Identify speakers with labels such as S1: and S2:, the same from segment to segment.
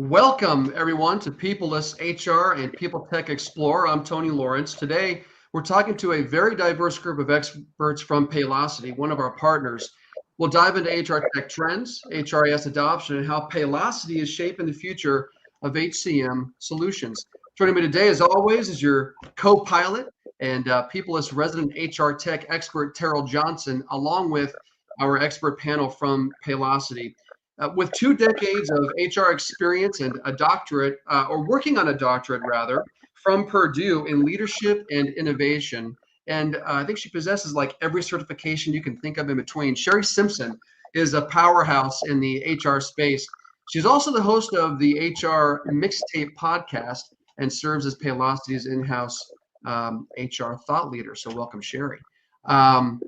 S1: Welcome, everyone, to Peoplyst HR and People Tech Explorer. I'm Tony Lawrence. Today, we're talking to a very diverse group of experts from Paylocity, one of our partners. We'll dive into HR tech trends, HRIS adoption, and how Paylocity is shaping the future of HCM solutions. Joining me today, as always, is your co-pilot and Peoplyst resident HR tech expert, Tearle Johnson, along with our expert panel from Paylocity. With 2 decades of HR experience and a doctorate, or working on a doctorate rather, from Purdue in leadership and innovation. And I think she possesses like every certification you can think of in between. Sherry Simpson is a powerhouse in the HR space. She's also the host of the HR Mixtape podcast and serves as Paylocity's in-house HR thought leader. So welcome, Sherry.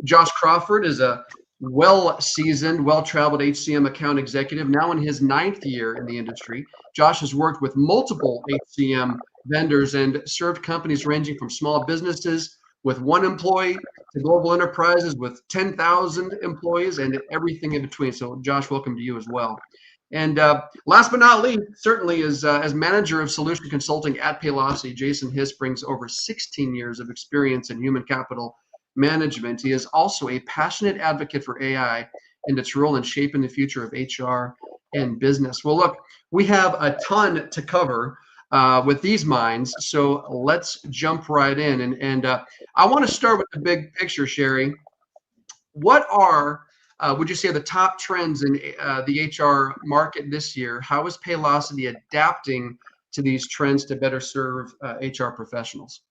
S1: Josh Crawford is a well-seasoned, well-traveled HCM account executive, now in his 9th year in the industry. Josh has worked with multiple HCM vendors and served companies ranging from small businesses with 1 employee to global enterprises with 10,000 employees and everything in between. So, Josh, welcome to you as well. And last but not least, certainly is as manager of solution consulting at Paylocity, Jason Hiss brings over 16 years of experience in human capital management. He is also a passionate advocate for AI and its role in shaping the future of HR and business. Well, look, we have a ton to cover with these minds, so let's jump right in. And I want to start with the big picture, Sherry. What are would you say the top trends in the HR market this year? How is Paylocity adapting to these trends to better serve HR professionals?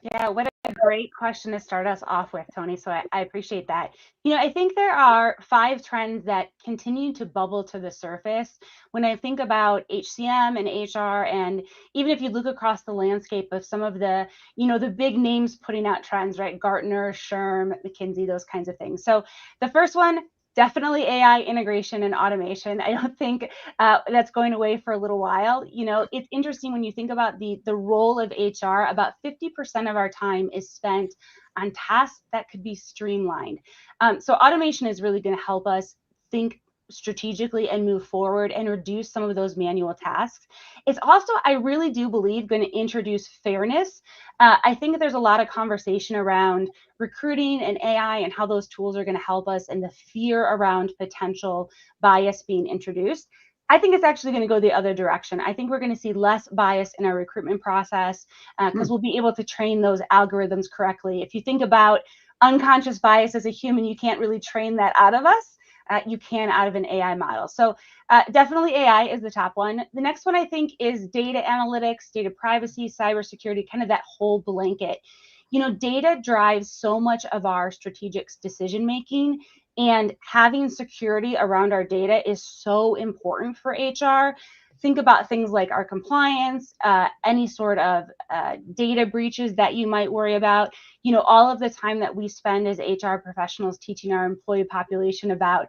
S2: Yeah, what a great question to start us off with, Tony. So I appreciate that. I think there are 5 trends that continue to bubble to the surface when I think about HCM and HR. And even if you look across the landscape of some of the big names putting out trends, right? Gartner, SHRM, McKinsey, those kinds of things. So the first one, definitely AI integration and automation. I don't think that's going away for a little while. It's interesting when you think about the role of HR. About 50% of our time is spent on tasks that could be streamlined. So automation is really going to help us think strategically and move forward and reduce some of those manual tasks. It's also, I really do believe, going to introduce fairness. I think there's a lot of conversation around recruiting and AI and how those tools are going to help us, and the fear around potential bias being introduced. I think it's actually going to go the other direction. I think we're going to see less bias in our recruitment process because we'll be able to train those algorithms correctly. If you think about unconscious bias as a human, you can't really train that out of us. You can out of an AI model. So definitely AI is the top one. The next one I think is data analytics, data privacy, cybersecurity, kind of that whole blanket. Data drives so much of our strategic decision making, and having security around our data is so important for HR. Think about things like our compliance, any sort of data breaches that you might worry about. All of the time that we spend as HR professionals teaching our employee population about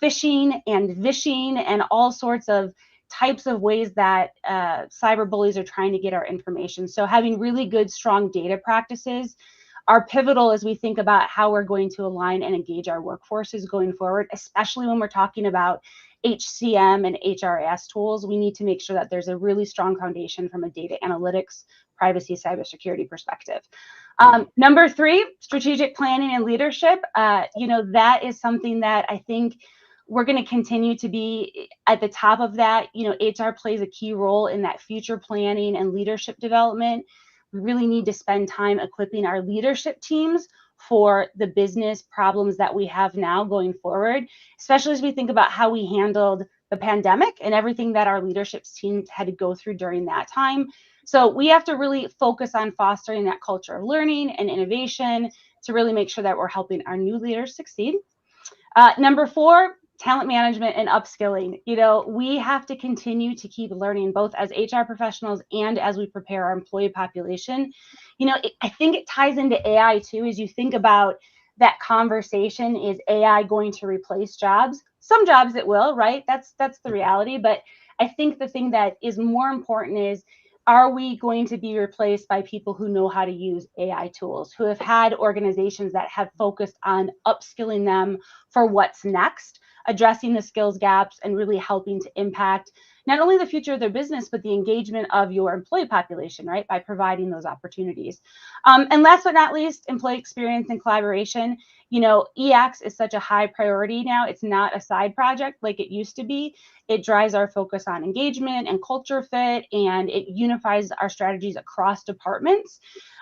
S2: phishing and vishing and all sorts of types of ways that cyber bullies are trying to get our information. So having really good, strong data practices are pivotal as we think about how we're going to align and engage our workforces going forward, especially when we're talking about HCM and HRIS tools. We need to make sure that there's a really strong foundation from a data analytics, privacy, cybersecurity perspective. Number 3, strategic planning and leadership. That is something that I think we're going to continue to be at the top of that. HR plays a key role in that future planning and leadership development. We really need to spend time equipping our leadership teams for the business problems that we have now going forward, especially as we think about how we handled the pandemic and everything that our leadership teams had to go through during that time. So we have to really focus on fostering that culture of learning and innovation to really make sure that we're helping our new leaders succeed. Number 4, talent management and upskilling. We have to continue to keep learning, both as HR professionals and as we prepare our employee population. I think it ties into AI too, as you think about that conversation. Is AI going to replace jobs? Some jobs it will, right? That's the reality. But I think the thing that is more important is, are we going to be replaced by people who know how to use AI tools, who have had organizations that have focused on upskilling them for what's next, addressing the skills gaps, and really helping to impact not only the future of their business, but the engagement of your employee population, right? By providing those opportunities. And last but not least, employee experience and collaboration. You know, EX is such a high priority now. It's not a side project like it used to be. It drives our focus on engagement and culture fit, and it unifies our strategies across departments.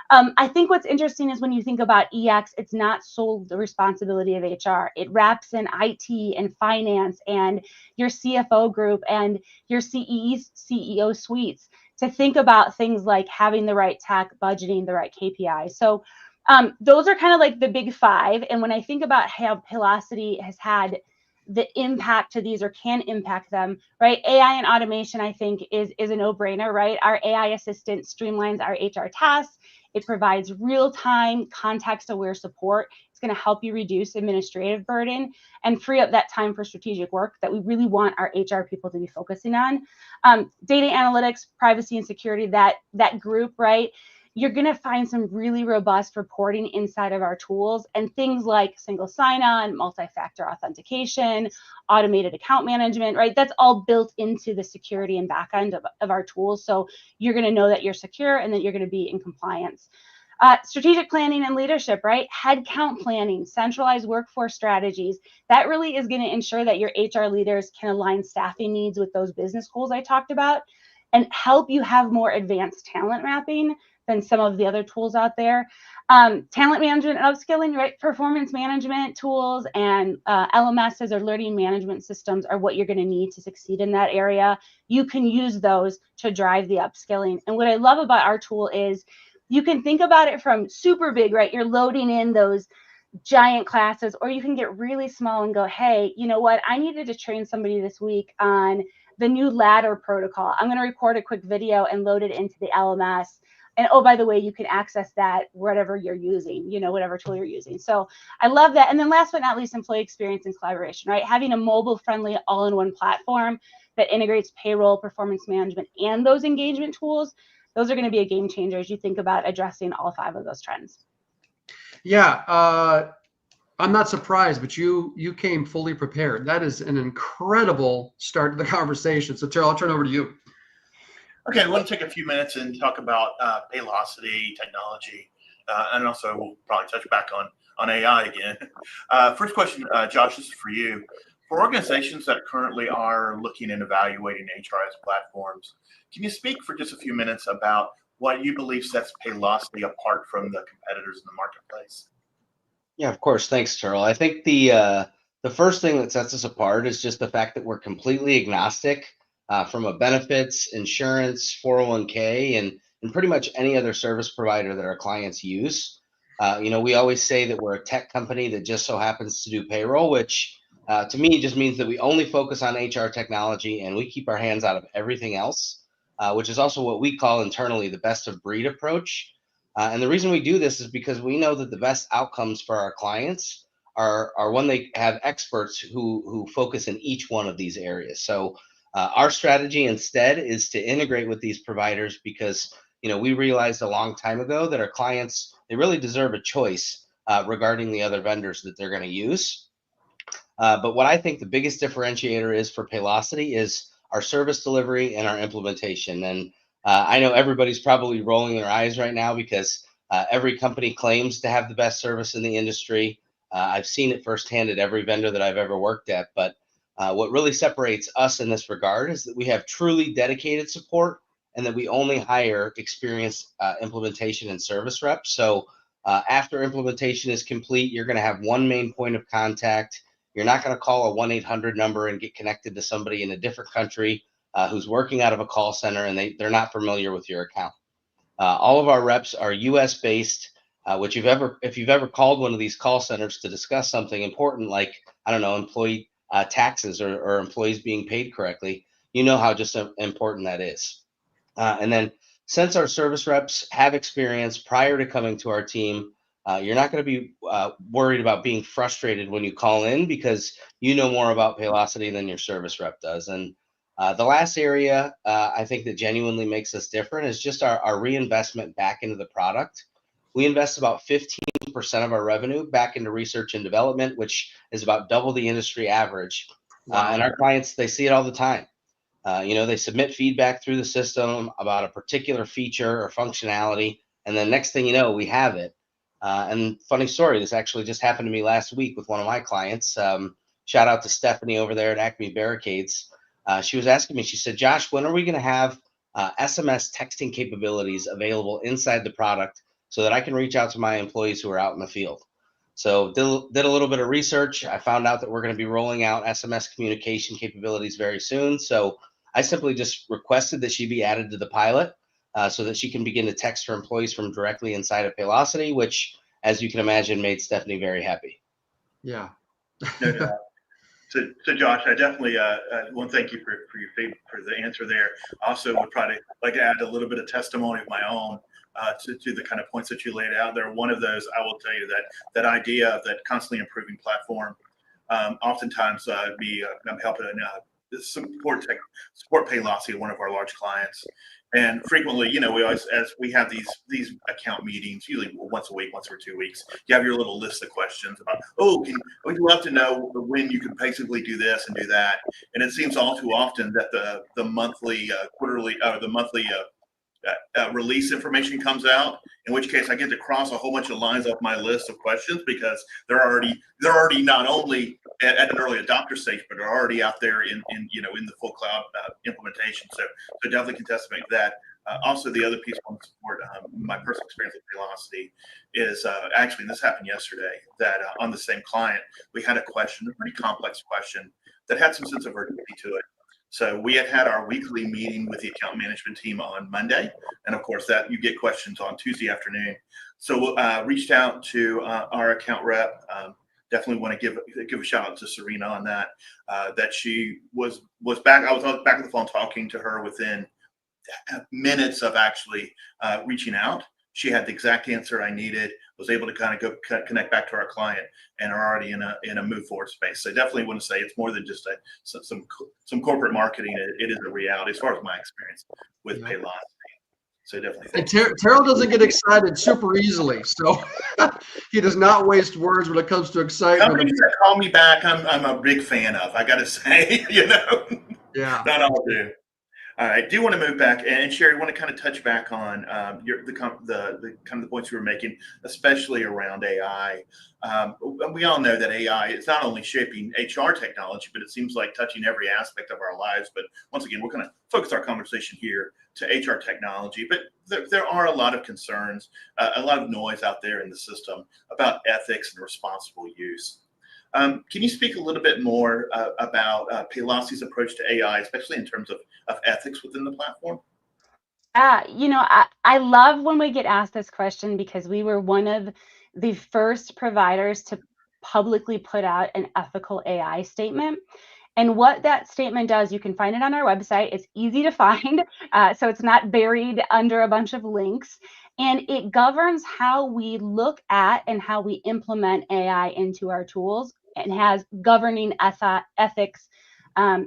S2: I think what's interesting is when you think about EX, it's not sole the responsibility of HR. It wraps in IT and finance and your CFO group and your CEO suites to think about things like having the right tech, budgeting, the right KPIs. So those are kind of like the big five. And when I think about how Paylocity has had the impact to these or can impact them, right? AI and automation, I think, is a no-brainer, right? Our AI assistant streamlines our HR tasks. It provides real-time, context-aware support. It's going to help you reduce administrative burden and free up that time for strategic work that we really want our HR people to be focusing on. Data analytics, privacy and security, that group, right? You're going to find some really robust reporting inside of our tools, and things like single sign-on, multi-factor authentication, automated account management, right? That's all built into the security and backend of our tools. So you're going to know that you're secure and that you're going to be in compliance. Strategic planning and leadership, right? Headcount planning, centralized workforce strategies. That really is going to ensure that your HR leaders can align staffing needs with those business goals I talked about and help you have more advanced talent mapping than some of the other tools out there. Talent management and upskilling, right? Performance management tools and LMSs or learning management systems are what you're going to need to succeed in that area. You can use those to drive the upskilling. And what I love about our tool is you can think about it from super big, right? You're loading in those giant classes, or you can get really small and go, hey, you know what? I needed to train somebody this week on the new ladder protocol. I'm going to record a quick video and load it into the LMS. And oh, by the way, you can access that whatever you're using, you know, whatever tool you're using. So I love that. And then last but not least, employee experience and collaboration, right? Having a mobile-friendly all-in-one platform that integrates payroll, performance management, and those engagement tools, those are going to be a game changer as you think about addressing all five of those trends.
S1: Yeah, I'm not surprised, but you came fully prepared. That is an incredible start to the conversation. So Tearle, I'll turn over to you.
S3: Okay, I want to take a few minutes and talk about Paylocity technology, and also we'll probably touch back on AI again. First question, Josh, this is for you. For organizations that currently are looking and evaluating HRIS platforms, can you speak for just a few minutes about what you believe sets Paylocity apart from the competitors in the marketplace?
S4: Yeah, of course. Thanks, Tearle. I think the first thing that sets us apart is just the fact that we're completely agnostic from a benefits, insurance, 401k, and pretty much any other service provider that our clients use. You know, we always say that we're a tech company that just so happens to do payroll, which to me just means that we only focus on HR technology and we keep our hands out of everything else, which is also what we call internally the best of breed approach. And the reason we do this is because we know that the best outcomes for our clients are when they have experts who focus in each one of these areas. So our strategy instead is to integrate with these providers because, you know, we realized a long time ago that our clients, they really deserve a choice regarding the other vendors that they're going to use. But what I think the biggest differentiator is for Paylocity is our service delivery and our implementation. And I know everybody's probably rolling their eyes right now because every company claims to have the best service in the industry. I've seen it firsthand at every vendor that I've ever worked at. But what really separates us in this regard is that we have truly dedicated support and that we only hire experienced implementation and service reps. So after implementation is complete, you're going to have one main point of contact. You're not going to call a 1-800 number and get connected to somebody in a different country who's working out of a call center and they're not familiar with your account. All of our reps are US based, which if you've ever called one of these call centers to discuss something important like, I don't know, employee taxes or employees being paid correctly, you know how just important that is. And then since our service reps have experience prior to coming to our team, you're not going to be worried about being frustrated when you call in because you know more about Paylocity than your service rep does. And the last area I think that genuinely makes us different is just our reinvestment back into the product. We invest about 15% of our revenue back into research and development, which is about double the industry average.
S1: Wow.
S4: And our clients, they see it all the time. They submit feedback through the system about a particular feature or functionality, and then next thing you know, we have it. And funny story, this actually just happened to me last week with one of my clients. Shout out to Stephanie over there at Acme Barricades. She was asking me, she said, Josh, when are we going to have SMS texting capabilities available inside the product so that I can reach out to my employees who are out in the field? So did a little bit of research. I found out that we're going to be rolling out SMS communication capabilities very soon. So I simply just requested that she be added to the pilot so that she can begin to text her employees from directly inside of Paylocity, which, as you can imagine, made Stephanie very happy.
S1: Yeah.
S3: No doubt. So Josh, I definitely want to thank you for the answer there. Also, would probably like to add a little bit of testimony of my own to the kind of points that you laid out there. One of those, I will tell you that idea of that constantly improving platform. Oftentimes, I'm helping support Paylocity, one of our large clients, and frequently, we always, as we have these account meetings, usually once a week, once every 2 weeks, you have your little list of questions about, we'd love to know when you can basically do this and do that, and it seems all too often that the monthly, quarterly, or the monthly release information comes out, in which case I get to cross a whole bunch of lines off my list of questions because they're already not only at an early adopter stage, but are already out there in the full cloud implementation. So definitely can testimony to that. Also, the other piece I want to support, my personal experience with Paylocity is actually, and this happened yesterday, that on the same client, we had a pretty complex question that had some sense of urgency to it. So we had our weekly meeting with the account management team on Monday, and of course that you get questions on Tuesday afternoon. So reached out to our account rep. Definitely want to give a shout out to Serena on that. That she was back. I was back on the phone talking to her within minutes of actually reaching out. She had the exact answer I needed, was able to kind of connect back to our client, and are already in a move forward space. So definitely want to say it's more than just some corporate marketing. It is a reality as far as my experience with Paylocity. So definitely.
S1: And Tearle doesn't get excited super easily, so he does not waste words when it comes to excitement.
S3: Companies that call me back, I'm a big fan of. I got to say,
S1: Yeah.
S3: Not all do. All right. Do want to move back, and Sherry, want to kind of touch back on the kind of the points you were making, especially around AI. We all know that AI is not only shaping HR technology, but it seems like touching every aspect of our lives. But once again, we're going to focus our conversation here to HR technology. But there are a lot of concerns, a lot of noise out there in the system about ethics and responsible use. Can you speak a little bit more about Paylocity's approach to AI, especially in terms of ethics within the platform?
S2: I love when we get asked this question because we were one of the first providers to publicly put out an ethical AI statement. And what that statement does, you can find it on our website. It's easy to find, so it's not buried under a bunch of links. And it governs how we look at and how we implement AI into our tools, and has governing ethics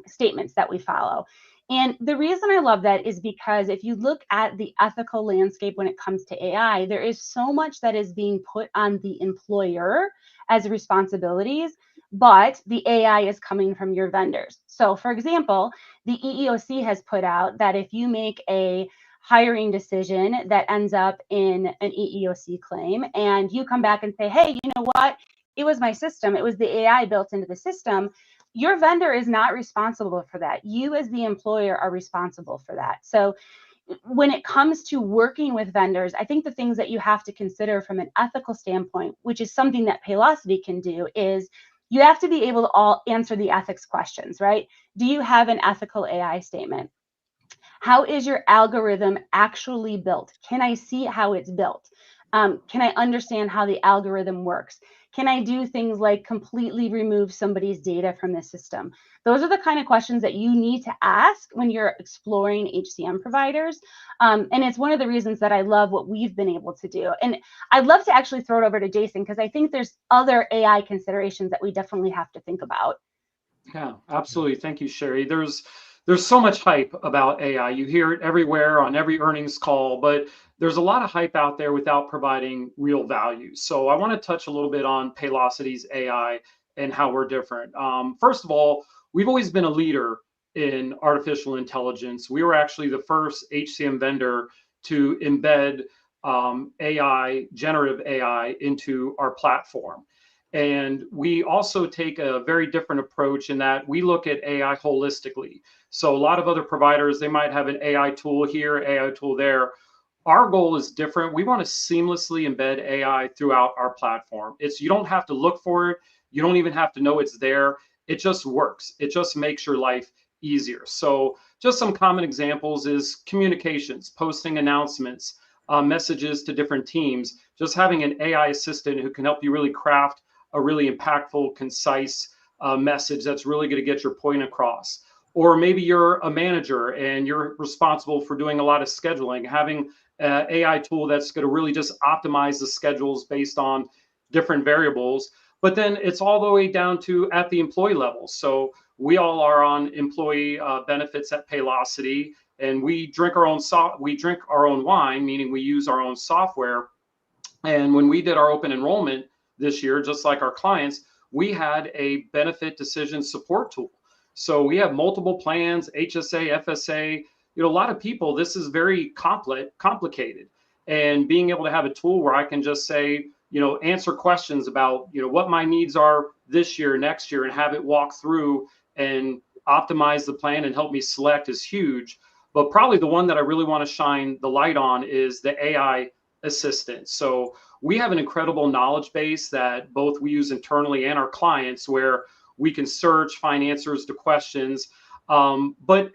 S2: statements that we follow. And the reason I love that is because if you look at the ethical landscape when it comes to AI, there is so much that is being put on the employer as responsibilities, but the AI is coming from your vendors. So for example, the EEOC has put out that if you make a hiring decision that ends up in an EEOC claim and you come back and say, hey, you know what? It was my system. It was the AI built into the system. Your vendor is not responsible for that. You as the employer are responsible for that. So when it comes to working with vendors, I think the things that you have to consider from an ethical standpoint, which is something that Paylocity can do, is you have to be able to answer the ethics questions, right? Do you have an ethical AI statement? How is your algorithm actually built? Can I see how it's built? Can I understand how the algorithm works? Can I do things like completely remove somebody's data from the system? Those are the kind of questions that you need to ask when you're exploring HCM providers. And it's one of the reasons that I love what we've been able to do. And I'd love to actually throw it over to Jason, because I think there's other AI considerations that we definitely have to think about.
S5: Yeah, absolutely. Thank you, Sherry. There's so much hype about AI. You hear it everywhere on every earnings call, but there's a lot of hype out there without providing real value. So I want to touch a little bit on Paylocity's AI and how we're different. First of all, we've always been a leader in artificial intelligence. We were actually the first HCM vendor to embed AI, generative AI, into our platform. And we also take a very different approach in that we look at AI holistically. So a lot of other providers, they might have an AI tool here, AI tool there. Our goal is different. We want to seamlessly embed AI throughout our platform. You don't have to look for it. You don't even have to know it's there. It just works. It just makes your life easier. So just some common examples is communications, posting announcements, messages to different teams, just having an AI assistant who can help you really craft a really impactful, concise message that's really going to get your point across. Or maybe you're a manager and you're responsible for doing a lot of scheduling, having an AI tool that's going to really just optimize the schedules based on different variables. But then it's all the way down to at the employee level. So we all are on employee benefits at Paylocity, and we drink our own wine, meaning we use our own software. And when we did our open enrollment this year, just like our clients, we had a benefit decision support tool. So we have multiple plans, HSA, FSA. A lot of people, this is very complicated. And being able to have a tool where I can just say, answer questions about, what my needs are this year, next year, and have it walk through and optimize the plan and help me select is huge. But probably the one that I really want to shine the light on is the AI assistant. So we have an incredible knowledge base that both we use internally and our clients, where we can search, find answers to questions. But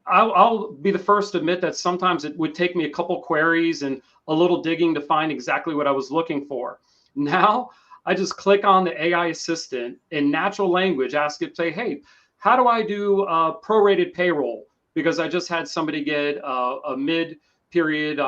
S5: I'll be the first to admit that sometimes it would take me a couple queries and a little digging to find exactly what I was looking for. Now I just click on the AI assistant in natural language, ask it, say, hey, how do I do prorated payroll? Because I just had somebody get a mid-period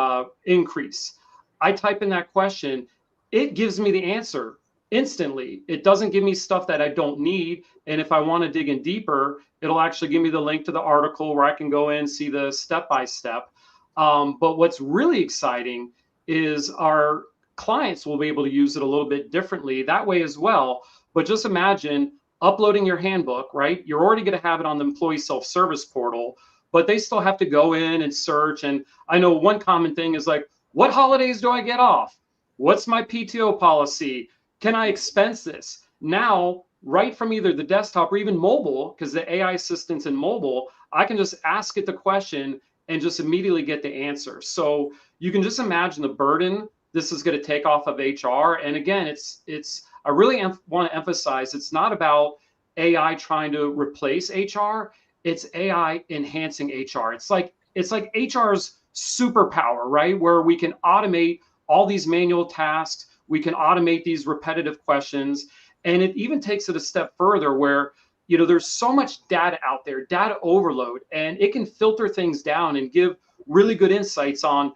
S5: increase. I type in that question, it gives me the answer instantly. It doesn't give me stuff that I don't need. And if I want to dig in deeper, it'll actually give me the link to the article where I can go in and see the step-by-step. But what's really exciting is our clients will be able to use it a little bit differently that way as well. But just imagine uploading your handbook, right? You're already going to have it on the employee self-service portal, but they still have to go in and search. And I know one common thing is like, what holidays do I get off? What's my PTO policy? Can I expense this? Now, right from either the desktop or even mobile, because the AI assistant's in mobile, I can just ask it the question and just immediately get the answer. So you can just imagine the burden this is going to take off of HR. And again, I really want to emphasize, it's not about AI trying to replace HR. It's AI enhancing HR. It's like HR's superpower, right? Where we can automate all these manual tasks. We can automate these repetitive questions. And it even takes it a step further where, there's so much data out there, data overload, and it can filter things down and give really good insights on,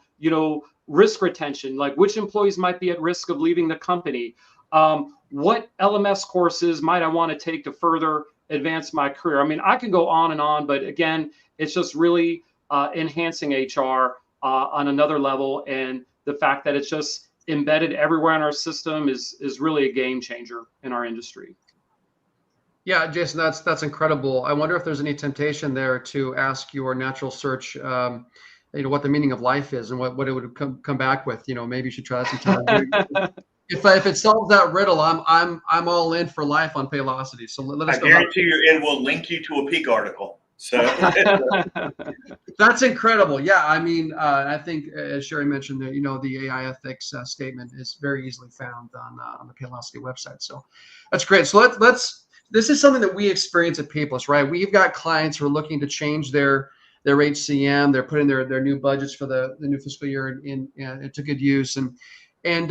S5: risk retention, like which employees might be at risk of leaving the company. What LMS courses might I want to take to further advance my career? I mean, I can go on and on, but again, it's just really enhancing HR on another level. And the fact that it's just embedded everywhere in our system is really a game changer in our industry.
S1: Yeah, Jason, that's incredible. I wonder if there's any temptation there to ask your natural search, what the meaning of life is and what it would come back with. Maybe you should try that sometime. If it solves that riddle, I'm all in for life on Paylocity. So let us know.
S3: I guarantee you, it will link you to a Peak article. So
S1: that's incredible. Yeah, I mean, I think as Sherry mentioned, the AI ethics statement is very easily found on the Paylocity website. So that's great. So this is something that we experience at Peoplyst, right? We've got clients who are looking to change their HCM. They're putting their new budgets for the new fiscal year into good use. And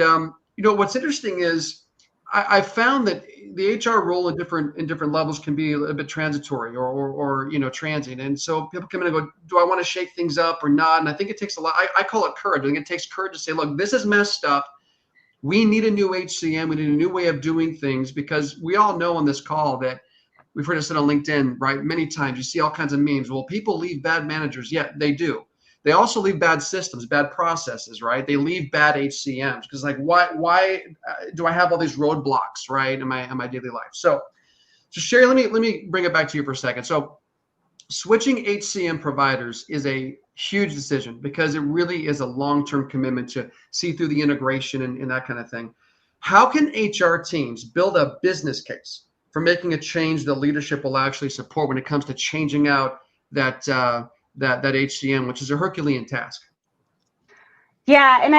S1: what's interesting is I found that the HR role in different levels can be a bit transitory or transient. And so people come in and go, do I want to shake things up or not? And I think it takes a lot. I call it courage. I think it takes courage to say, look, this is messed up. We need a new HCM. We need a new way of doing things, because we all know on this call that we've heard it on LinkedIn, right? Many times you see all kinds of memes. Well, people leave bad managers. Yeah, they do. They also leave bad systems, bad processes, right? They leave bad HCMs because why do I have all these roadblocks, right, in my daily life? So Sherry, let me bring it back to you for a second. So switching HCM providers is a huge decision because it really is a long-term commitment to see through the integration and that kind of thing. How can HR teams build a business case for making a change that leadership will actually support when it comes to changing out that HCM, which is a Herculean task?
S2: Yeah, and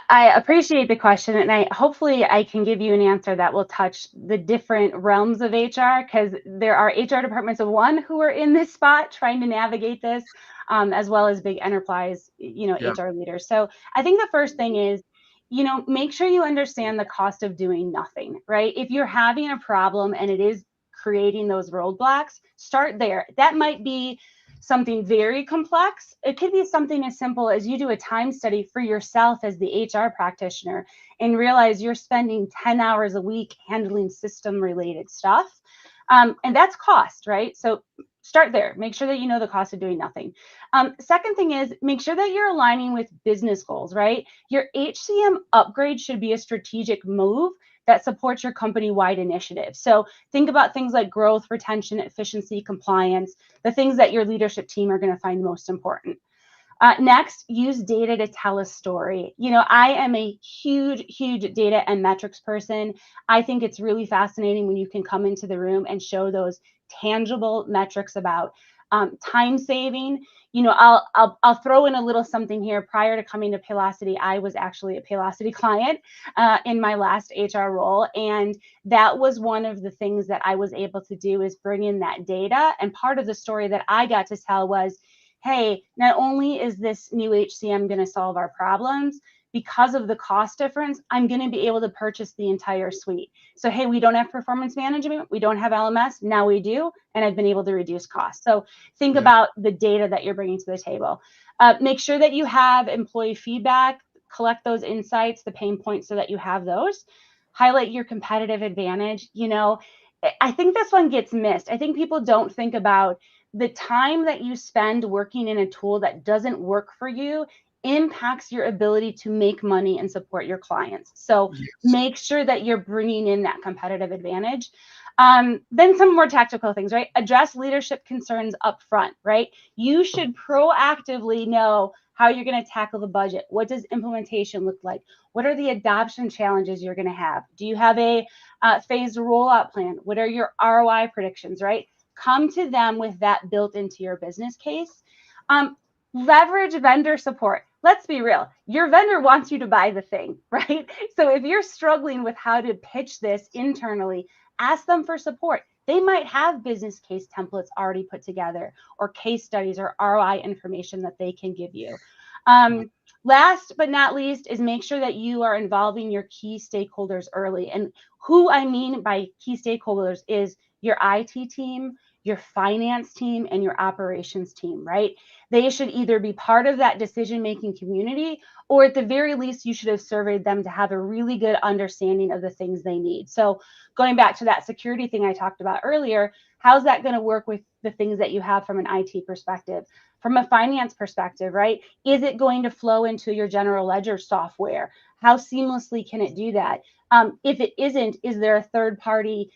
S2: I appreciate the question, and hopefully I can give you an answer that will touch the different realms of HR, because there are HR departments of one who are in this spot trying to navigate this, as well as big enterprise,
S1: Yeah.
S2: HR leaders. So I think the first thing is, make sure you understand the cost of doing nothing, right? If you're having a problem and it is creating those roadblocks, start there. That might be something very complex. It could be something as simple as you do a time study for yourself as the HR practitioner and realize you're spending 10 hours a week handling system related stuff. And that's cost, right? So start there. Make sure that you know the cost of doing nothing. Second thing is make sure that you're aligning with business goals, right? Your HCM upgrade should be a strategic move that supports your company-wide initiative. So think about things like growth, retention, efficiency, compliance, the things that your leadership team are going to find most important. Next, use data to tell a story. I am a huge data and metrics person. I think it's really fascinating when you can come into the room and show those tangible metrics about time saving. I'll throw in a little something here. Prior to coming to Paylocity, I was actually a Paylocity client in my last HR role. And that was one of the things that I was able to do is bring in that data. And part of the story that I got to tell was, hey, not only is this new HCM going to solve our problems, because of the cost difference, I'm going to be able to purchase the entire suite. So, hey, we don't have performance management, we don't have LMS, now we do, and I've been able to reduce costs. So think about the data that you're bringing to the table. Make sure that you have employee feedback, collect those insights, the pain points, so that you have those. Highlight your competitive advantage. I think this one gets missed. I think people don't think about the time that you spend working in a tool that doesn't work for you impacts your ability to make money and support your clients. So make sure that you're bringing in that competitive advantage. Then some more tactical things, right? Address leadership concerns up front, right? You should proactively know how you're going to tackle the budget. What does implementation look like? What are the adoption challenges you're going to have? Do you have a phased rollout plan? What are your ROI predictions, right? Come to them with that built into your business case. Leverage vendor support. Let's be real. Your vendor wants you to buy the thing, right? So if you're struggling with how to pitch this internally, ask them for support. They might have business case templates already put together, or case studies or ROI information that they can give you. Last but not least is make sure that you are involving your key stakeholders early. And who I mean by key stakeholders is your IT team, your finance team, and your operations team, right? They should either be part of that decision-making community, or at the very least, you should have surveyed them to have a really good understanding of the things they need. So going back to that security thing I talked about earlier, how's that going to work with the things that you have from an IT perspective? From a finance perspective, right? Is it going to flow into your general ledger software? How seamlessly can it do that? If it isn't, is there a third-party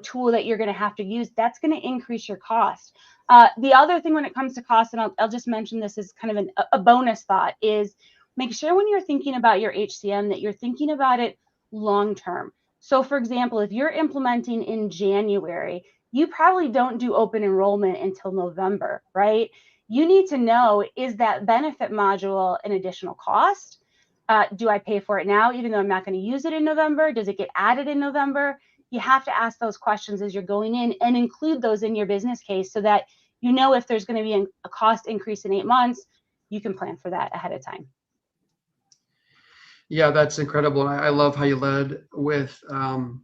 S2: tool that you're going to have to use? That's going to increase your cost. The other thing when it comes to cost, and I'll just mention this as kind of a bonus thought, is make sure when you're thinking about your HCM that you're thinking about it long term. So for example, if you're implementing in January, you probably don't do open enrollment until November, right? You need to know, is that benefit module an additional cost? Do I pay for it now, even though I'm not going to use it in November? Does it get added in November? You have to ask those questions as you're going in and include those in your business case so that you know if there's going to be a cost increase in 8 months, you can plan for that ahead of time.
S1: Yeah, that's incredible. I love how you led with the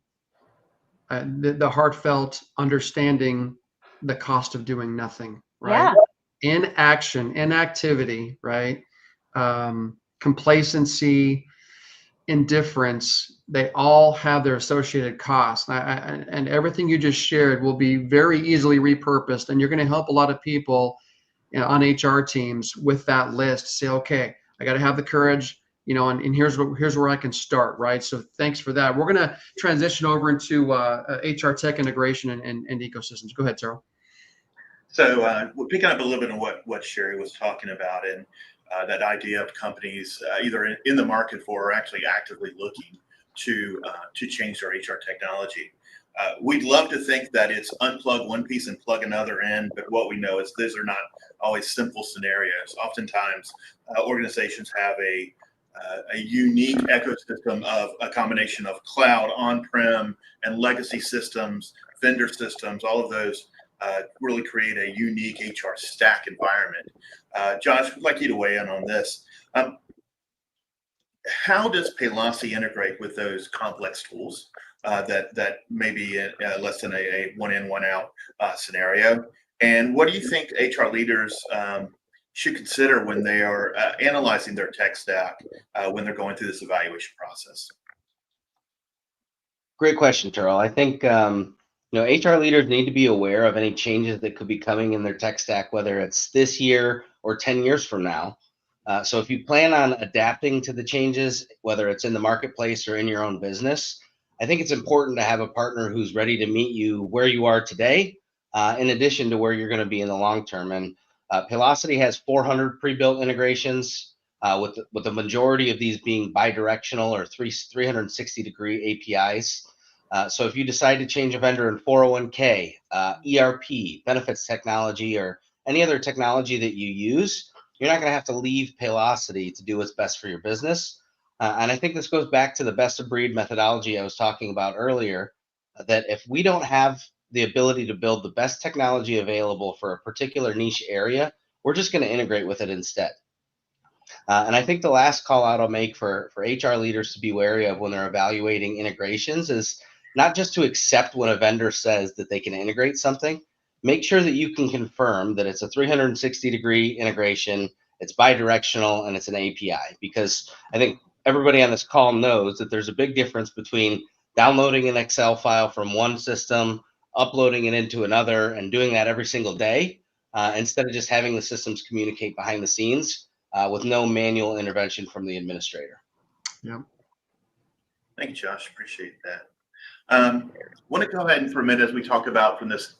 S1: heartfelt understanding the cost of doing nothing, right?
S2: Yeah.
S1: Inaction, inactivity, right? Complacency, indifference, they all have their associated costs. And everything you just shared will be very easily repurposed, and you're going to help a lot of people on HR teams with that list. Say, okay, I got to have the courage, and here's where I can start, right? So thanks for that. We're going to transition over into HR tech integration and ecosystems. Go ahead, Tearle.
S3: So we're picking up a little bit on what Sherry was talking about, and that idea of companies either in the market for or actually actively looking to change their HR technology. We'd love to think that it's unplug one piece and plug another in, but what we know is these are not always simple scenarios. Oftentimes, organizations have a unique ecosystem of a combination of cloud, on-prem, and legacy systems, vendor systems. All of those really create a unique HR stack environment. Josh, I'd like you to weigh in on this. How does Paylocity integrate with those complex tools that may be less than a one in, one out scenario? And what do you think HR leaders should consider when they are analyzing their tech stack when they're going through this evaluation process?
S4: Great question, Tearle. I think HR leaders need to be aware of any changes that could be coming in their tech stack, whether it's this year or 10 years from now. So if you plan on adapting to the changes, whether it's in the marketplace or in your own business, I think it's important to have a partner who's ready to meet you where you are today, in addition to where you're going to be in the long term. And Paylocity has 400 pre-built integrations, with the majority of these being bidirectional or 360-degree APIs. So if you decide to change a vendor in 401k, ERP, benefits technology, or any other technology that you use, you're not going to have to leave Paylocity to do what's best for your business. And I think this goes back to the best of breed methodology I was talking about earlier, that if we don't have the ability to build the best technology available for a particular niche area, we're just going to integrate with it instead. And I think the last call out I'll make for HR leaders to be wary of when they're evaluating integrations is not just to accept when a vendor says that they can integrate something. Make sure that you can confirm that it's a 360-degree integration, it's bidirectional, and it's an API. Because I think everybody on this call knows that there's a big difference between downloading an Excel file from one system, uploading it into another, and doing that every single day, instead of just having the systems communicate behind the scenes with no manual intervention from the administrator.
S1: Yeah.
S3: Thank you, Josh. Appreciate that. Want to go ahead and for a minute as we talk about from this,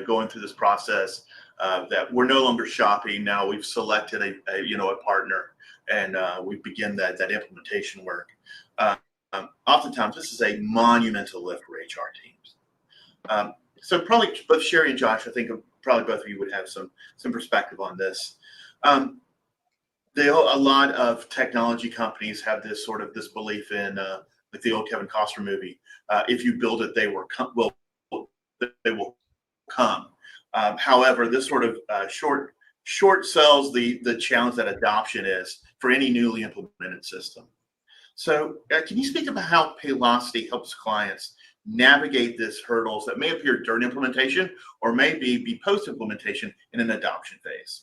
S3: going through this process that we're no longer shopping. Now we've selected a partner, and we begin that implementation work. Oftentimes this is a monumental lift for HR teams. So probably both Sherry and Josh, I think probably both of you would have some perspective on this. A lot of technology companies have this belief in like the old Kevin Costner movie. If you build it, they will come. However, this sort of short sells the challenge that adoption is for any newly implemented system. So can you speak about how Paylocity helps clients navigate these hurdles that may appear during implementation or maybe be post-implementation in an adoption phase?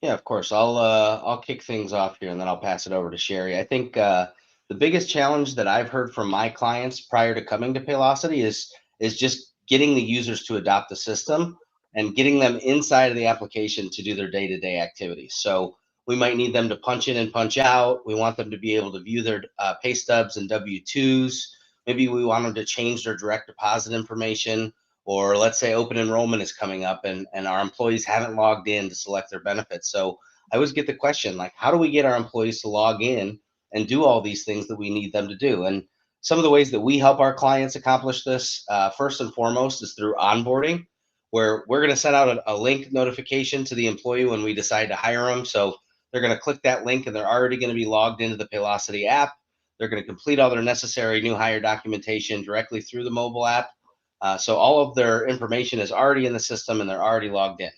S4: Yeah, of course. I'll kick things off here and then I'll pass it over to Sherry. I think the biggest challenge that I've heard from my clients prior to coming to Paylocity is just getting the users to adopt the system and getting them inside of the application to do their day-to-day activities. So we might need them to punch in and punch out. We want them to be able to view their pay stubs and W-2s. Maybe we want them to change their direct deposit information. Or let's say open enrollment is coming up and our employees haven't logged in to select their benefits. So I always get the question, like, how do we get our employees to log in and do all these things that we need them to do? And some of the ways that we help our clients accomplish this, first and foremost, is through onboarding, where we're going to send out a link notification to the employee when we decide to hire them. So they're going to click that link and they're already going to be logged into the Paylocity app. They're going to complete all their necessary new hire documentation directly through the mobile app. So all of their information is already in the system and they're already logged in.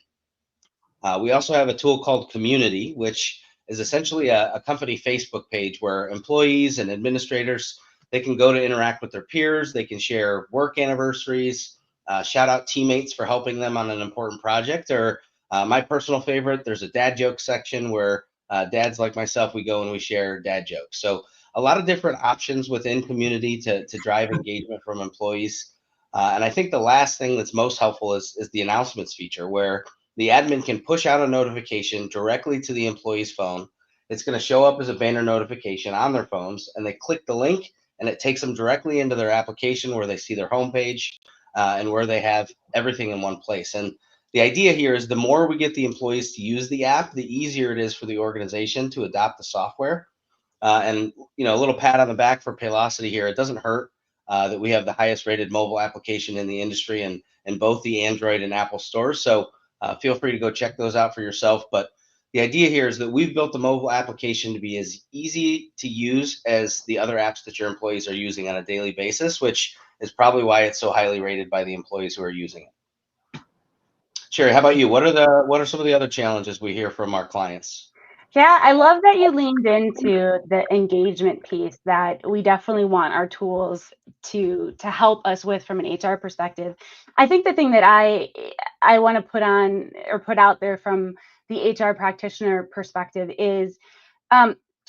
S4: We also have a tool called Community, which is essentially a company Facebook page where employees and administrators, they can go to interact with their peers. They can share work anniversaries, shout out teammates for helping them on an important project. Or my personal favorite, there's a dad joke section where dads like myself, we go and we share dad jokes. So a lot of different options within Community to drive engagement from employees. And I think the last thing that's most helpful is the announcements feature, where the admin can push out a notification directly to the employee's phone. It's going to show up as a banner notification on their phones, and they click the link, and it takes them directly into their application where they see their homepage. and where they have everything in one place. And the idea here is the more we get the employees to use the app, the easier it is for the organization to adopt the software. And a little pat on the back for Paylocity here. It doesn't hurt that we have the highest rated mobile application in the industry in both the Android and Apple stores. So feel free to go check those out for yourself. But the idea here is that we've built the mobile application to be as easy to use as the other apps that your employees are using on a daily basis, which is probably why it's so highly rated by the employees who are using it. Sherry, how about you? What are some of the other challenges we hear from our clients?
S2: Yeah, I love that you leaned into the engagement piece that we definitely want our tools to help us with from an HR perspective. I think the thing that I want to put out there from the HR practitioner perspective is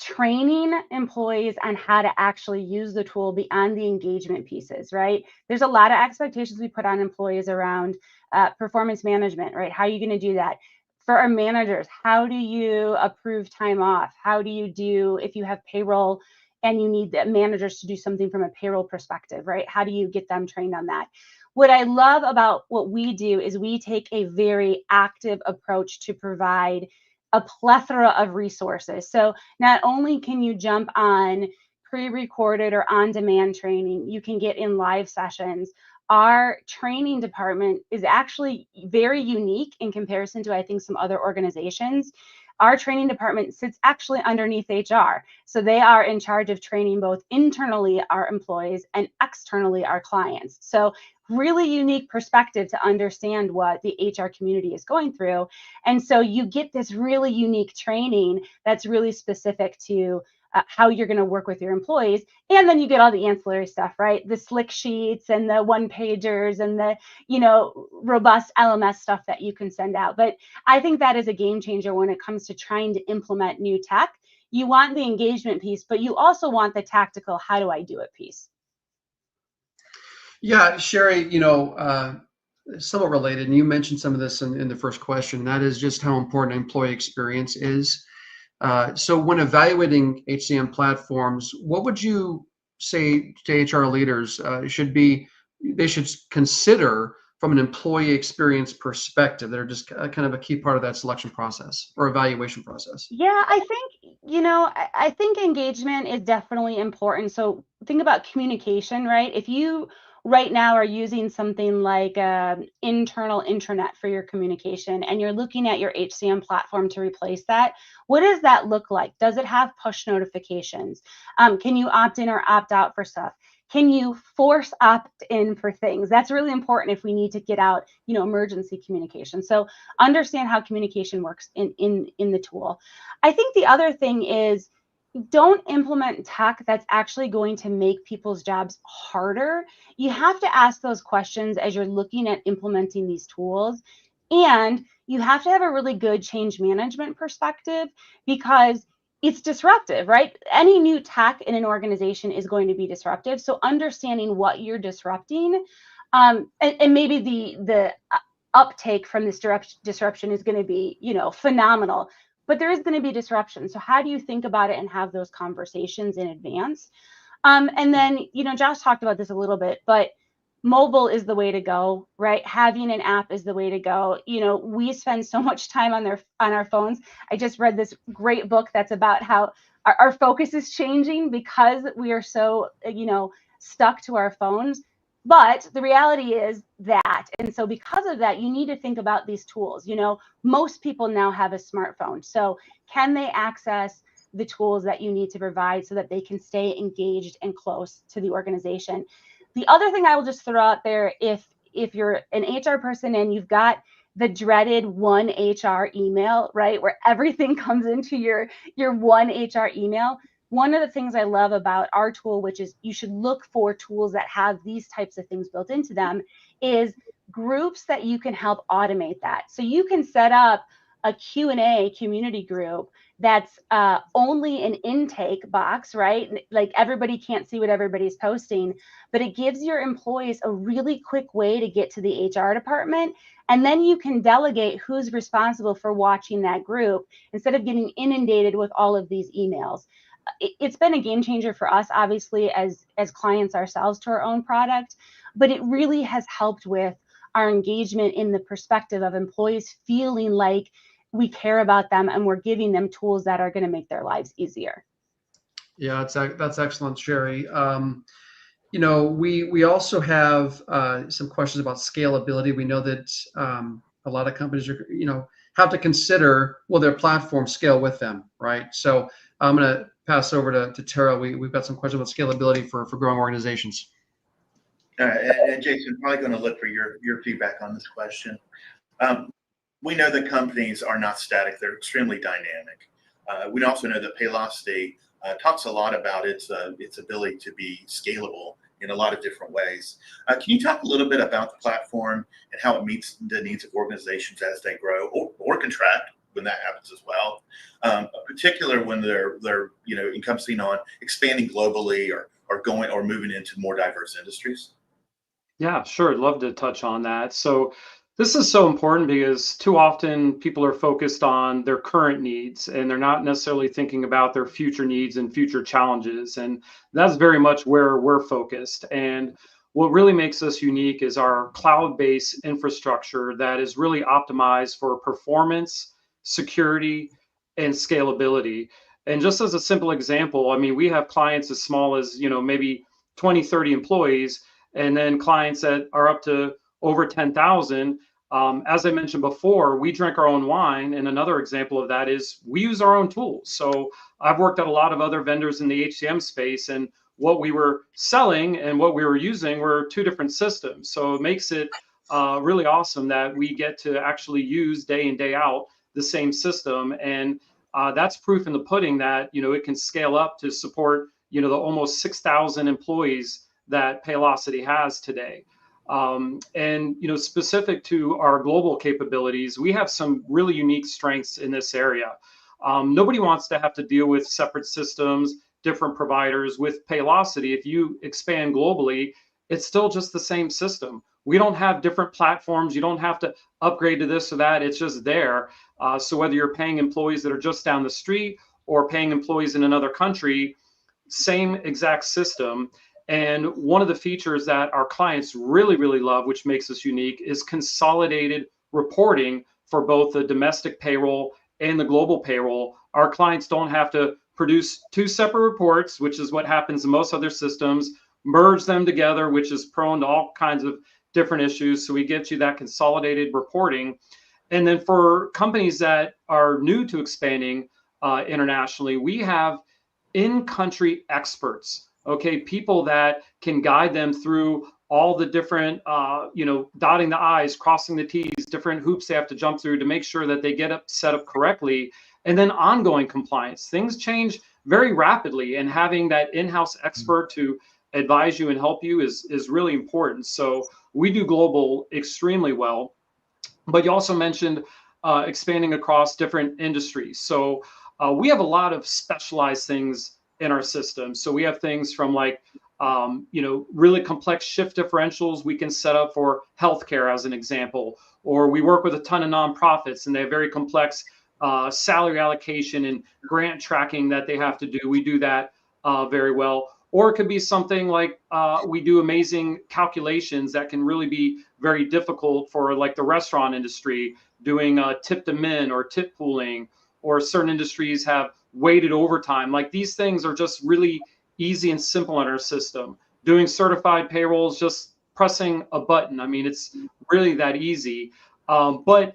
S2: training employees on how to actually use the tool beyond the engagement pieces, right? There's a lot of expectations we put on employees around performance management, right? How are you going to do that? For our managers, how do you approve time off? How do you do, if you have payroll and you need the managers to do something from a payroll perspective, right? How do you get them trained on that? What I love about what we do is we take a very active approach to provide a plethora of resources. So not only can you jump on pre-recorded or on-demand training, you can get in live sessions. Our training department is actually very unique in comparison to, I think, some other organizations. Our training department sits actually underneath HR. So they are in charge of training both internally our employees and externally our clients. So really unique perspective to understand what the HR community is going through. And so you get this really unique training that's really specific to how you're going to work with your employees. And then you get all the ancillary stuff, right? The slick sheets and the one pagers and the, robust LMS stuff that you can send out. But I think that is a game changer when it comes to trying to implement new tech. You want the engagement piece, but you also want the tactical, how do I do it piece.
S1: Yeah, Sherry, somewhat related, and you mentioned some of this in the first question, and that is just how important employee experience is. So when evaluating HCM platforms, what would you say to HR leaders they should consider from an employee experience perspective that are just kind of a key part of that selection process or evaluation process?
S2: Yeah, I think, I think engagement is definitely important. So think about communication, right? If you right now are using something like internal intranet for your communication and you're looking at your HCM platform to replace that, what does that look like? Does it have push notifications? Can you opt in or opt out for stuff? Can you force opt in for things? That's really important if we need to get out, emergency communication. So understand how communication works in the tool. I think the other thing is don't implement tech that's actually going to make people's jobs harder. You have to ask those questions as you're looking at implementing these tools. And you have to have a really good change management perspective because it's disruptive, right? Any new tech in an organization is going to be disruptive. So understanding what you're disrupting, and maybe the uptake from this disruption is going to be, phenomenal, but there is going to be disruption. So how do you think about it and have those conversations in advance? And then, Josh talked about this a little bit, but mobile is the way to go, right? Having an app is the way to go. We spend so much time on our phones. I just read this great book that's about how our focus is changing because we are so, stuck to our phones. But the reality is that, and so because of that, you need to think about these tools. Most people now have a smartphone. So can they access the tools that you need to provide so that they can stay engaged and close to the organization? The other thing I will just throw out there, if you're an HR person and you've got the dreaded one HR email, right, where everything comes into your one HR email, one of the things I love about our tool, which is you should look for tools that have these types of things built into them, is groups that you can help automate that. So you can set up a Q&A community group that's only an intake box, right? Like everybody can't see what everybody's posting, but it gives your employees a really quick way to get to the HR department. And then you can delegate who's responsible for watching that group instead of getting inundated with all of these emails. It's been a game changer for us, obviously, as clients ourselves to our own product. but it really has helped with our engagement in the perspective of employees feeling like we care about them and we're giving them tools that are going to make their lives easier.
S1: Yeah, that's excellent, Sherry. We also have some questions about scalability. We know that a lot of companies are, have to consider, will their platform scale with them, right? So I'm going to pass over to Tara. We've got some questions about scalability for growing organizations.
S3: And Jason, probably going to look for your feedback on this question. We know that companies are not static; they're extremely dynamic. We also know that Paylocity talks a lot about its ability to be scalable in a lot of different ways. Can you talk a little bit about the platform and how it meets the needs of organizations as they grow or contract when that happens as well? Particularly when they're encompassing on expanding globally or going or moving into more diverse industries.
S5: Yeah, sure. I'd love to touch on that. So this is so important because too often people are focused on their current needs and they're not necessarily thinking about their future needs and future challenges. And that's very much where we're focused. And what really makes us unique is our cloud-based infrastructure that is really optimized for performance, security, and scalability. And just as a simple example, I mean, we have clients as small as, maybe 20, 30 employees, and then clients that are up to over 10,000. As I mentioned before, we drink our own wine. And another example of that is we use our own tools. So I've worked at a lot of other vendors in the HCM space, and what we were selling and what we were using were two different systems. So it makes it really awesome that we get to actually use day in, day out the same system. And that's proof in the pudding that, it can scale up to support, the almost 6,000 employees that Paylocity has today. And specific to our global capabilities, we have some really unique strengths in this area. Nobody wants to have to deal with separate systems, different providers. With Paylocity, if you expand globally, it's still just the same system. We don't have different platforms. You don't have to upgrade to this or that. It's just there. So whether you're paying employees that are just down the street or paying employees in another country, same exact system. And one of the features that our clients really, really love, which makes us unique, is consolidated reporting for both the domestic payroll and the global payroll. Our clients don't have to produce two separate reports, which is what happens in most other systems, merge them together, which is prone to all kinds of different issues. So we get you that consolidated reporting. And then for companies that are new to expanding internationally, we have in-country experts. Okay, people that can guide them through all the different, dotting the I's, crossing the T's, different hoops they have to jump through to make sure that they get set up correctly. And then ongoing compliance. Things change very rapidly, and having that in-house expert to advise you and help you is really important. So we do global extremely well. But you also mentioned expanding across different industries. So we have a lot of specialized things in our system. So we have things from like, really complex shift differentials we can set up for healthcare as an example, or we work with a ton of nonprofits and they have very complex salary allocation and grant tracking that they have to do. We do that very well. Or it could be something like we do amazing calculations that can really be very difficult for like the restaurant industry, doing tip to min or tip pooling, or certain industries have weighted overtime. Like these things are just really easy and simple in our system. Doing certified payrolls, just pressing a button. I mean, it's really that easy. But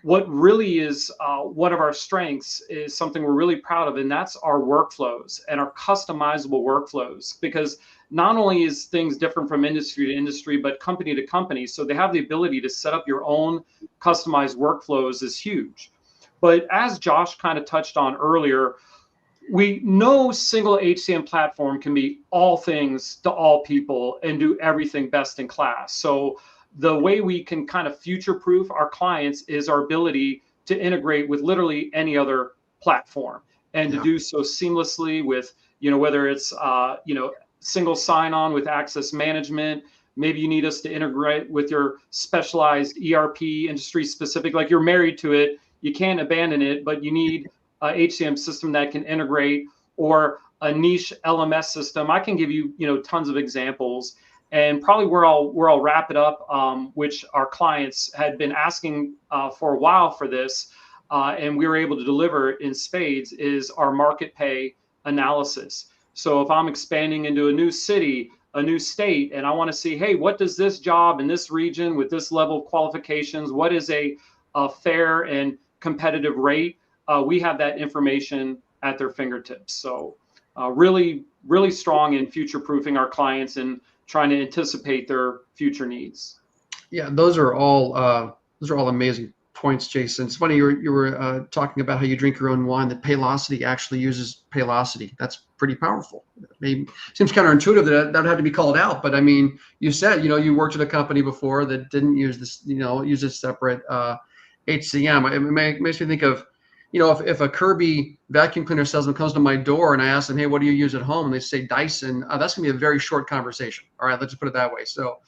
S5: what really is one of our strengths is something we're really proud of, and that's our workflows and our customizable workflows. Because not only is things different from industry to industry, but company to company. So they have the ability to set up your own customized workflows is huge. But as Josh kind of touched on earlier, no single HCM platform can be all things to all people and do everything best in class. So the way we can kind of future-proof our clients is our ability to integrate with literally any other platform, and to do so seamlessly with, whether it's, single sign-on with access management. Maybe you need us to integrate with your specialized ERP, industry specific, like you're married to it. You can't abandon it, but you need a HCM system that can integrate, or a niche LMS system. I can give you, tons of examples. And probably where I'll wrap it up, which our clients had been asking for a while for this, and we were able to deliver in spades, is our market pay analysis. So if I'm expanding into a new city, a new state, and I want to see, hey, what does this job in this region with this level of qualifications, what is a fair and competitive rate? We have that information at their fingertips. So really, really strong in future-proofing our clients and trying to anticipate their future needs.
S1: Yeah, those are all amazing points, Jason. It's funny you were talking about how you drink your own wine. That Paylocity actually uses Paylocity. That's pretty powerful. Maybe seems counterintuitive that that had to be called out, but I mean, you said you worked at a company before that didn't use this, use a separate HCM. It makes me think of, if a Kirby vacuum cleaner salesman comes to my door and I ask them, hey, what do you use at home? And they say Dyson, that's gonna be a very short conversation. All right, let's just put it that way. So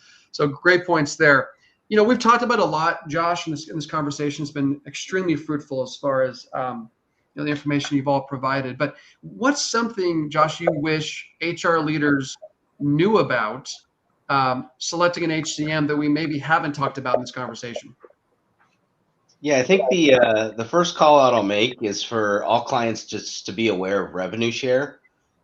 S1: great points there. We've talked about a lot, Josh, in this conversation. It's been extremely fruitful as far as the information you've all provided. But what's something, Josh, you wish HR leaders knew about selecting an HCM that we maybe haven't talked about in this conversation?
S4: Yeah, I think the first call out I'll make is for all clients just to be aware of revenue share.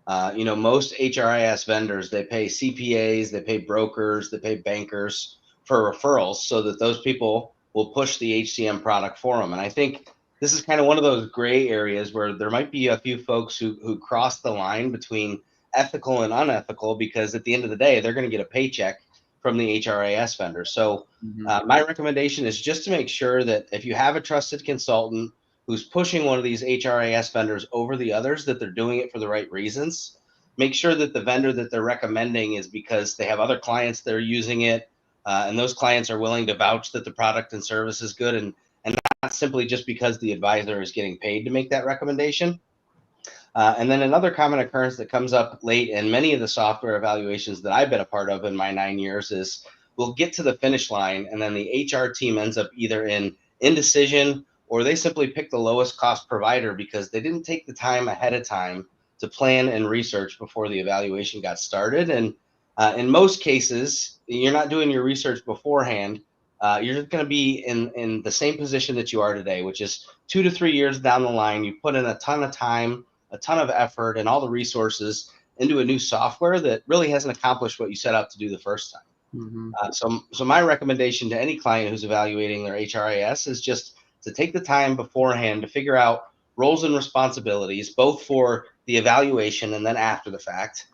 S4: Most HRIS vendors, they pay CPAs, they pay brokers, they pay bankers for referrals so that those people will push the HCM product for them. And I think this is kind of one of those gray areas where there might be a few folks who cross the line between ethical and unethical, because at the end of the day, they're going to get a paycheck from the HRIS vendor. So my recommendation is just to make sure that if you have a trusted consultant who's pushing one of these HRIS vendors over the others, that they're doing it for the right reasons. Make sure that the vendor that they're recommending is because they have other clients that are using it, and those clients are willing to vouch that the product and service is good, and not simply just because the advisor is getting paid to make that recommendation. And then another common occurrence that comes up late in many of the software evaluations that I've been a part of in my 9 years is we'll get to the finish line, and then the HR team ends up either in indecision, or they simply pick the lowest cost provider because they didn't take the time ahead of time to plan and research before the evaluation got started. And in most cases, you're not doing your research beforehand. You're just going to be in the same position that you are today, which is 2 to 3 years down the line. You put in a ton of time, a ton of effort, and all the resources into a new software that really hasn't accomplished what you set out to do the first time. So my recommendation to any client who's evaluating their HRIS is just to take the time beforehand to figure out roles and responsibilities, both for the evaluation and then after the fact.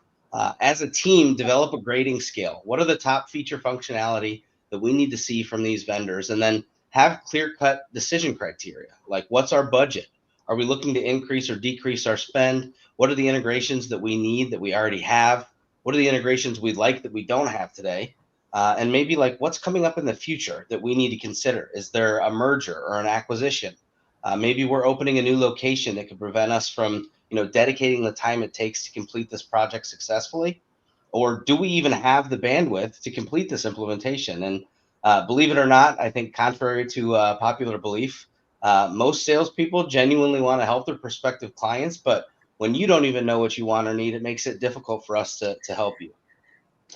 S4: As a team, develop a grading scale. What are the top feature functionality that we need to see from these vendors? And then have clear-cut decision criteria, like what's our budget? Are we looking to increase or decrease our spend? What are the integrations that we need that we already have? What are the integrations we'd like that we don't have today? And maybe like what's coming up in the future that we need to consider? Is there a merger or an acquisition? Maybe we're opening a new location that could prevent us from dedicating the time it takes to complete this project successfully. Or do we even have the bandwidth to complete this implementation? And believe it or not, I think contrary to popular belief, most salespeople genuinely want to help their prospective clients, but when you don't even know what you want or need, it makes it difficult for us to help you.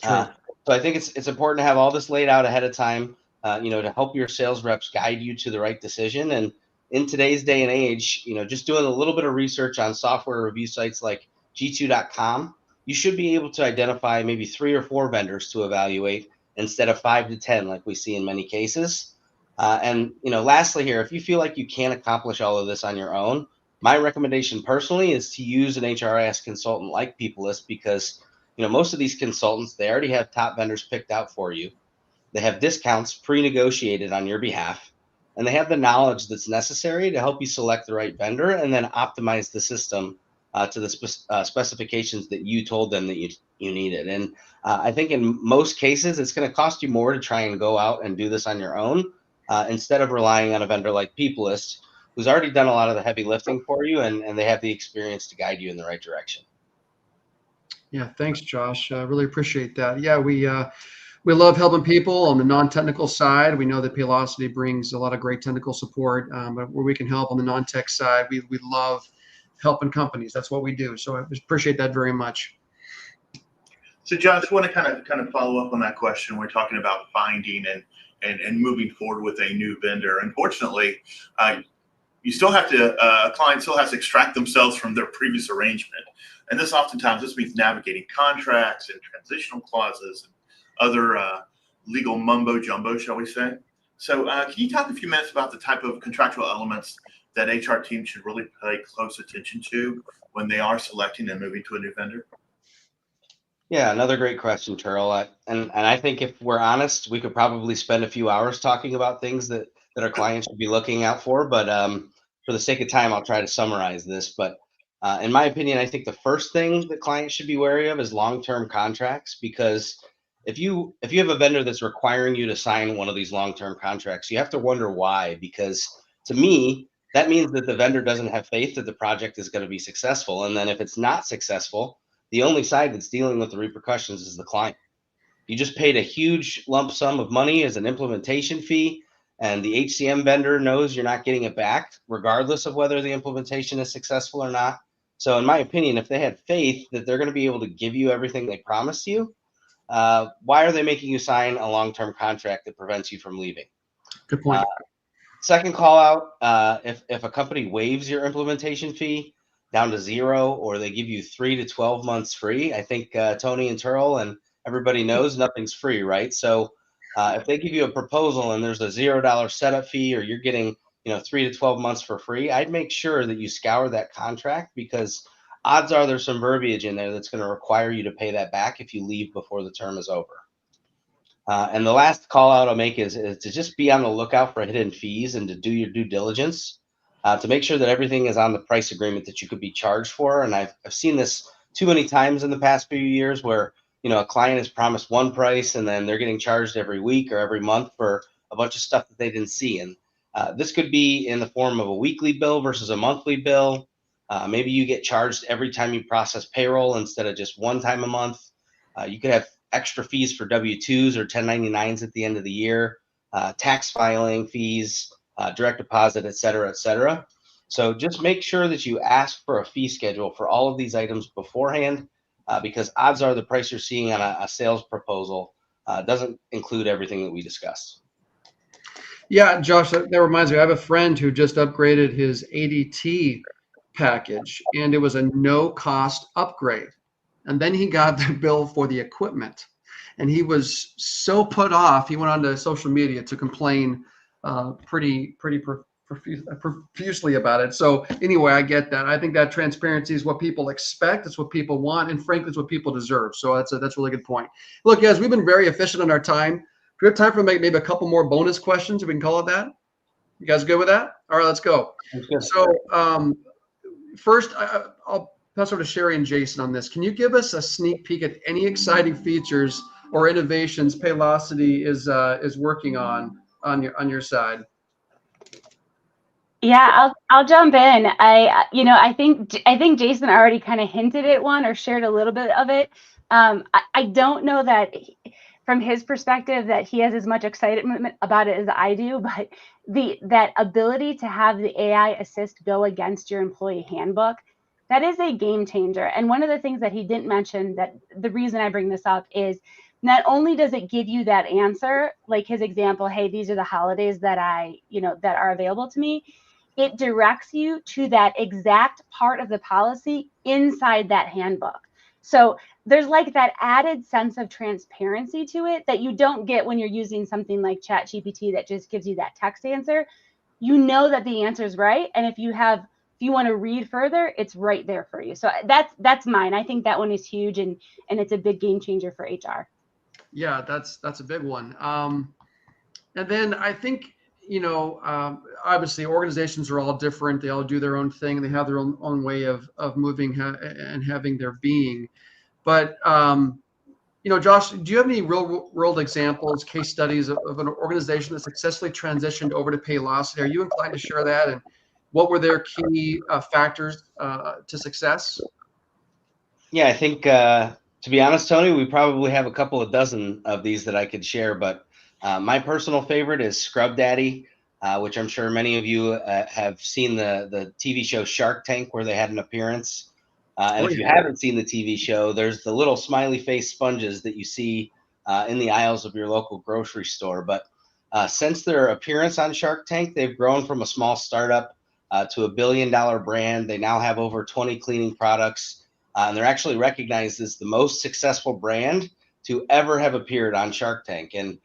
S4: So I think it's important to have all this laid out ahead of time, to help your sales reps guide you to the right decision. And in today's day and age, just doing a little bit of research on software review sites like G2.com, you should be able to identify maybe 3 or 4 vendors to evaluate instead of 5 to 10 like we see in many cases. And lastly here, if you feel like you can't accomplish all of this on your own, my recommendation personally is to use an HRIS consultant like Peoplyst, because most of these consultants, they already have top vendors picked out for you. They have discounts pre-negotiated on your behalf, and they have the knowledge that's necessary to help you select the right vendor and then optimize the system to the specifications that you told them that you needed. And I think in most cases, it's going to cost you more to try and go out and do this on your own instead of relying on a vendor like Peoplyst, who's already done a lot of the heavy lifting for you, and they have the experience to guide you in the right direction.
S1: Yeah, thanks, Josh. Really appreciate that. Yeah, we love helping people on the non-technical side. We know that Paylocity brings a lot of great technical support, but where we can help on the non-tech side, we love helping companies. That's what we do. So I appreciate that very much.
S3: So Josh, I want to kind of follow up on that question. We're talking about finding and moving forward with a new vendor. Unfortunately, you still have to, a client still has to extract themselves from their previous arrangement. And this means navigating contracts and transitional clauses and other legal mumbo jumbo, shall we say. So can you talk a few minutes about the type of contractual elements that HR teams should really pay close attention to when they are selecting and moving to a new vendor?
S4: Yeah, another great question, Tearle. And I think if we're honest, we could probably spend a few hours talking about things that our clients should be looking out for. But for the sake of time, I'll try to summarize this. But in my opinion, I think the first thing that clients should be wary of is long-term contracts, because if you have a vendor that's requiring you to sign one of these long-term contracts, you have to wonder why. Because to me, that means that the vendor doesn't have faith that the project is going to be successful. And then if it's not successful, the only side that's dealing with the repercussions is the client. You just paid a huge lump sum of money as an implementation fee, and the HCM vendor knows you're not getting it back, regardless of whether the implementation is successful or not. So in my opinion, if they had faith that they're going to be able to give you everything they promised you, why are they making you sign a long-term contract that prevents you from leaving?
S1: Good point.
S4: Second call out, if a company waives your implementation fee down to 0, or they give you 3 to 12 months free, I think Tony and Tearle and everybody knows nothing's free, right? So if they give you a proposal and there's a $0 setup fee, or you're getting 3 to 12 months for free, I'd make sure that you scour that contract, because odds are there's some verbiage in there that's going to require you to pay that back if you leave before the term is over. And the last call out I'll make is to just be on the lookout for hidden fees, and to do your due diligence to make sure that everything is on the price agreement that you could be charged for. And I've seen this too many times in the past few years, where a client is promised one price and then they're getting charged every week or every month for a bunch of stuff that they didn't see. And this could be in the form of a weekly bill versus a monthly bill. Maybe you get charged every time you process payroll instead of just one time a month. You could have extra fees for W-2s or 1099s at the end of the year, tax filing fees, direct deposit, et cetera, et cetera. So just make sure that you ask for a fee schedule for all of these items beforehand, because odds are the price you're seeing on a sales proposal doesn't include everything that we discussed.
S1: Yeah, Josh, that reminds me. I have a friend who just upgraded his ADT package, and it was a no-cost upgrade. And then he got the bill for the equipment, and he was so put off. He went onto social media to complain pretty profusely about it. So anyway, I get that. I think that transparency is what people expect. It's what people want, and frankly, it's what people deserve. So that's a really good point. Look, guys, we've been very efficient on our time. Do we have time for maybe a couple more bonus questions, if we can call it that? You guys good with that? All right, let's go. So first, I'll pass over to Sherry and Jason on this. Can you give us a sneak peek at any exciting features or innovations Paylocity is working on your side?
S2: Yeah, I'll jump in. I think Jason already kind of hinted at one or shared a little bit of it. I don't know that from his perspective that he has as much excitement about it as I do, but that ability to have the AI assist go against your employee handbook, that is a game changer. And one of the things that he didn't mention, that the reason I bring this up, is not only does it give you that answer, like his example, hey, these are the holidays that that are available to me. It directs you to that exact part of the policy inside that handbook. So there's like that added sense of transparency to it that you don't get when you're using something like ChatGPT that just gives you that text answer. You know that the answer is right, and if you want to read further, it's right there for you. So that's mine. I think that one is huge, and it's a big game changer for HR.
S1: Yeah, that's a big one. And then I think, obviously organizations are all different. They all do their own thing. They have their own way of moving and having their being. But, Josh, do you have any real world examples, case studies of an organization that successfully transitioned over to Paylocity? Are you inclined to share that? And what were their key factors to success?
S4: Yeah, I think, to be honest, Tony, we probably have a couple of dozen of these that I could share, but my personal favorite is Scrub Daddy, which I'm sure many of you have seen the TV show Shark Tank, where they had an appearance. And if you haven't seen the TV show, there's the little smiley face sponges that you see in the aisles of your local grocery store. But since their appearance on Shark Tank, they've grown from a small startup to $1 billion brand. They now have over 20 cleaning products, and they're actually recognized as the most successful brand to ever have appeared on Shark Tank. And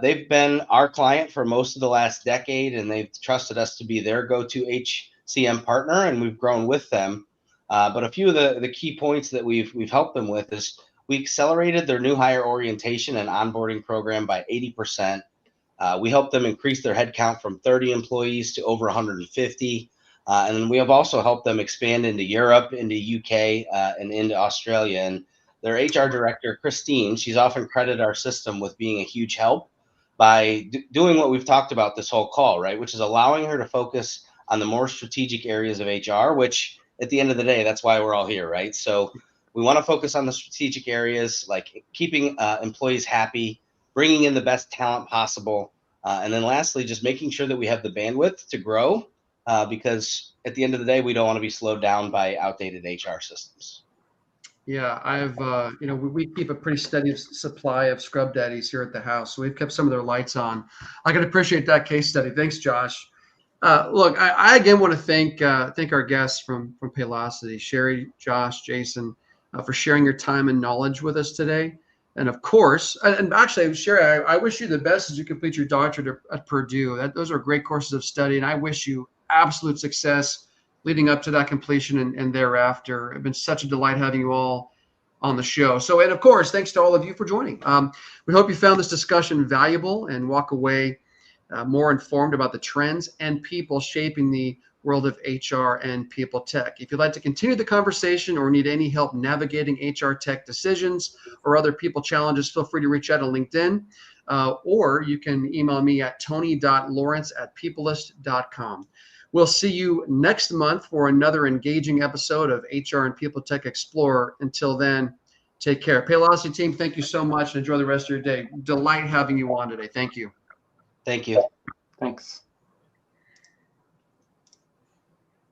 S4: they've been our client for most of the last decade, and they've trusted us to be their go-to HCM partner, and we've grown with them. But a few of the key points that we've helped them with is we accelerated their new hire orientation and onboarding program by 80%. We helped them increase their headcount from 30 employees to over 150. And then we have also helped them expand into Europe, into UK, and into Australia. And their HR director, Christine, she's often credited our system with being a huge help by doing what we've talked about this whole call, right? Which is allowing her to focus on the more strategic areas of HR, which at the end of the day, that's why we're all here, right? So we want to focus on the strategic areas like keeping employees happy, bringing in the best talent possible, and then lastly, just making sure that we have the bandwidth to grow, because at the end of the day, we don't want to be slowed down by outdated HR systems.
S1: Yeah, we keep a pretty steady supply of scrub daddies here at the house, so we've kept some of their lights on. I can appreciate that case study. Thanks, Josh. Look, I again want to thank our guests from Paylocity, Sherry, Josh, Jason, for sharing your time and knowledge with us today. And of course, and actually, Sherry, I wish you the best as you complete your doctorate at Purdue. Those are great courses of study, and I wish you absolute success leading up to that completion and thereafter. It's been such a delight having you all on the show. So, and of course, thanks to all of you for joining. We hope you found this discussion valuable and walk away more informed about the trends and people shaping the world of HR and people tech. If you'd like to continue the conversation or need any help navigating HR tech decisions or other people challenges, feel free to reach out on LinkedIn, or you can email me at tony.lawrence@peoplyst.com. We'll see you next month for another engaging episode of HR and People Tech Explorer. Until then, take care. Paylocity team, thank you so much and enjoy the rest of your day. Delight having you on today. Thank you.
S4: Thank you.
S5: Thanks.